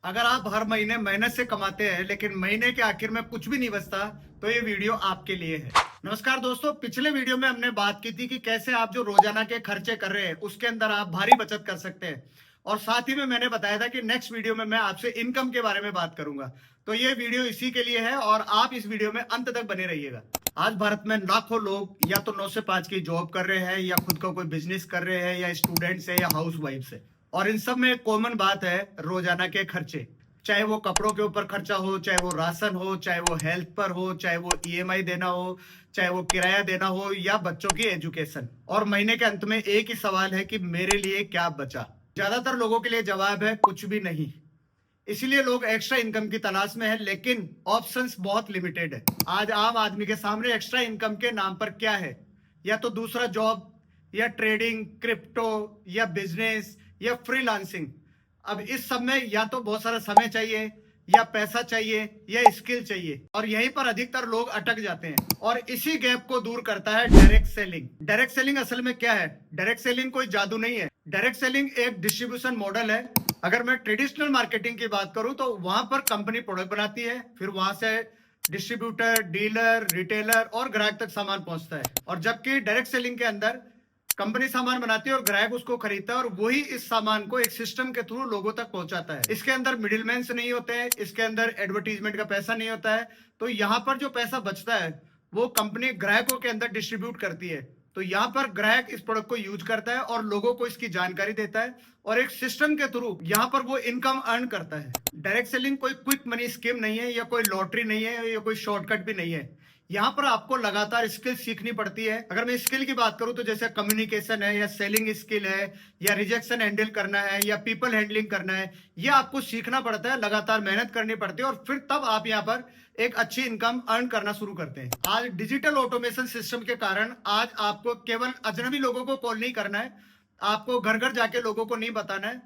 अगर आप हर महीने मेहनत से कमाते हैं लेकिन महीने के आखिर में कुछ भी नहीं बचता तो ये वीडियो आपके लिए है। नमस्कार दोस्तों, पिछले वीडियो में हमने बात की थी कि कैसे आप जो रोजाना के खर्चे कर रहे हैं उसके अंदर आप भारी बचत कर सकते हैं। और साथ ही में मैंने बताया था कि नेक्स्ट वीडियो में मैं आपसे इनकम के बारे में बात करूंगा। तो ये वीडियो इसी के लिए है और आप इस वीडियो में अंत तक बने रहिएगा। आज भारत में लाखों लोग या तो 9 से 5 की जॉब कर रहे हैं या खुद का कोई बिजनेस कर रहे हैं या स्टूडेंट्स है या हाउस वाइफ है। और इन सब में एक कॉमन बात है, रोजाना के खर्चे। चाहे वो कपड़ों के ऊपर खर्चा हो, चाहे वो राशन हो, चाहे वो हेल्थ पर हो, चाहे वो ईएमआई देना हो, चाहे वो किराया देना हो या बच्चों की एजुकेशन। और महीने के अंत में एक ही सवाल है कि मेरे लिए क्या बचा। ज्यादातर लोगों के लिए जवाब है कुछ भी नहीं। इसीलिए लोग एक्स्ट्रा इनकम की तलाश में है, लेकिन ऑप्शंस बहुत लिमिटेड है। आज आम आदमी के सामने एक्स्ट्रा इनकम के नाम पर क्या है? या तो दूसरा जॉब, या ट्रेडिंग, क्रिप्टो, या बिजनेस, या फ्रीलांसिंग। अब इस सब में या तो बहुत सारा समय चाहिए, या पैसा चाहिए, या स्किल चाहिए, और यहीं पर अधिकतर लोग अटक जाते हैं। और इसी गैप को दूर करता है डायरेक्ट सेलिंग। डायरेक्ट सेलिंग असल में क्या है? डायरेक्ट सेलिंग कोई जादू नहीं है। डायरेक्ट सेलिंग एक डिस्ट्रीब्यूशन मॉडल है। अगर मैं ट्रेडिशनल मार्केटिंग की बात करूं तो वहां पर कंपनी प्रोडक्ट बनाती है, फिर वहां से डिस्ट्रीब्यूटर, डीलर, रिटेलर और ग्राहक तक सामान पहुंचता है। और जबकि डायरेक्ट सेलिंग के अंदर कंपनी सामान बनाती है और ग्राहक उसको खरीदता है और वही इस सामान को एक सिस्टम के थ्रू लोगों तक पहुंचाता है। इसके अंदर मिडिलमैन नहीं होते हैं, इसके अंदर एडवर्टीजमेंट का पैसा नहीं होता है। तो यहाँ पर जो पैसा बचता है वो कंपनी ग्राहकों के अंदर डिस्ट्रीब्यूट करती है। तो यहाँ पर ग्राहक इस प्रोडक्ट को यूज करता है और लोगों को इसकी जानकारी देता है और एक सिस्टम के थ्रू यहाँ पर वो इनकम अर्न करता है। डायरेक्ट सेलिंग कोई क्विक मनी स्कीम नहीं है, या कोई लॉटरी नहीं है, या कोई शॉर्टकट भी नहीं है। यहाँ पर आपको लगातार स्किल सीखनी पड़ती है। अगर मैं स्किल की बात करूं तो जैसे कम्युनिकेशन है, या सेलिंग स्किल है, या रिजेक्शन हैंडल करना है, या पीपल हैंडलिंग करना है, ये आपको सीखना पड़ता है, लगातार मेहनत करनी पड़ती है और फिर तब आप यहाँ पर एक अच्छी इनकम अर्न करना शुरू करते हैं। आज डिजिटल ऑटोमेशन सिस्टम के कारण आज आपको केवल अजनबी लोगों को कॉल नहीं करना है, आपको घर घर जाके लोगों को नहीं बताना है।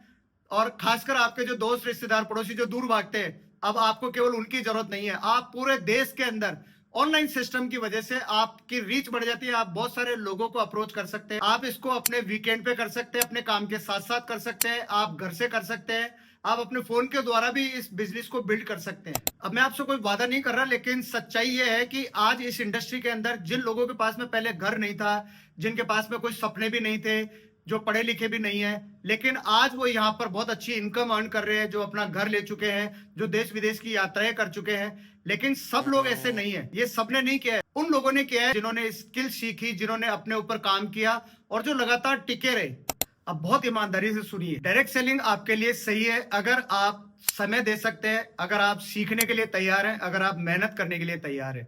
और खासकर आपके जो दोस्त, रिश्तेदार, पड़ोसी जो दूर भागते हैं, अब आपको केवल उनकी जरूरत नहीं है। आप पूरे देश के अंदर ऑनलाइन सिस्टम की वजह से आपकी रीच बढ़ जाती है। आप बहुत सारे लोगों को अप्रोच कर सकते हैं। आप इसको अपने वीकेंड पे कर सकते हैं, अपने काम के साथ साथ कर सकते हैं, आप घर से कर सकते हैं, आप अपने फोन के द्वारा भी इस बिजनेस को बिल्ड कर सकते हैं। अब मैं आपसे कोई वादा नहीं कर रहा, लेकिन सच्चाई ये है कि आज इस इंडस्ट्री के अंदर जिन लोगों के पास में पहले घर नहीं था, जिनके पास में कोई सपने भी नहीं थे, जो पढ़े लिखे भी नहीं है, लेकिन आज वो यहाँ पर बहुत अच्छी इनकम अर्न कर रहे हैं, जो अपना घर ले चुके हैं, जो देश विदेश की यात्राएं कर चुके हैं। लेकिन सब लोग ऐसे नहीं है, ये सबने नहीं किया है। उन लोगों ने किया है जिन्होंने स्किल सीखी, जिन्होंने अपने ऊपर काम किया और जो लगातार टिके रहे। अब बहुत ईमानदारी से सुनिए, डायरेक्ट सेलिंग आपके लिए सही है अगर आप समय दे सकते हैं, अगर आप सीखने के लिए तैयार हैं, अगर आप मेहनत करने के लिए तैयार हैं।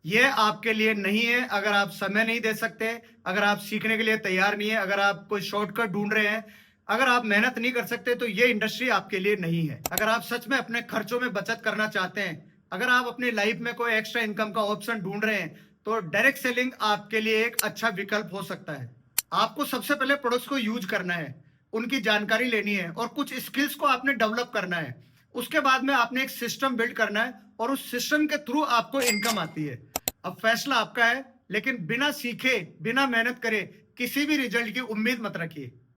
यह आपके लिए नहीं है अगर आप समय नहीं दे सकते, अगर आप सीखने के लिए तैयार नहीं है, अगर आप कोई शॉर्टकट ढूंढ रहे हैं, अगर आप मेहनत नहीं कर सकते, तो ये इंडस्ट्री आपके लिए नहीं है। अगर आप सच में अपने खर्चों में बचत करना चाहते हैं, अगर आप अपनी लाइफ में कोई एक्स्ट्रा इनकम का ऑप्शन ढूंढ रहे हैं, तो डायरेक्ट सेलिंग आपके लिए एक अच्छा विकल्प हो सकता है। आपको सबसे पहले प्रोडक्ट्स को यूज करना है, उनकी जानकारी लेनी है और कुछ स्किल्स को आपने डेवलप करना है। उसके बाद में आपने एक सिस्टम बिल्ड करना है और उस सिस्टम के थ्रू आपको इनकम आती है। अब फैसला आपका है, लेकिन बिना सीखे, बिना मेहनत करे किसी भी रिजल्ट की उम्मीद मत रखिए।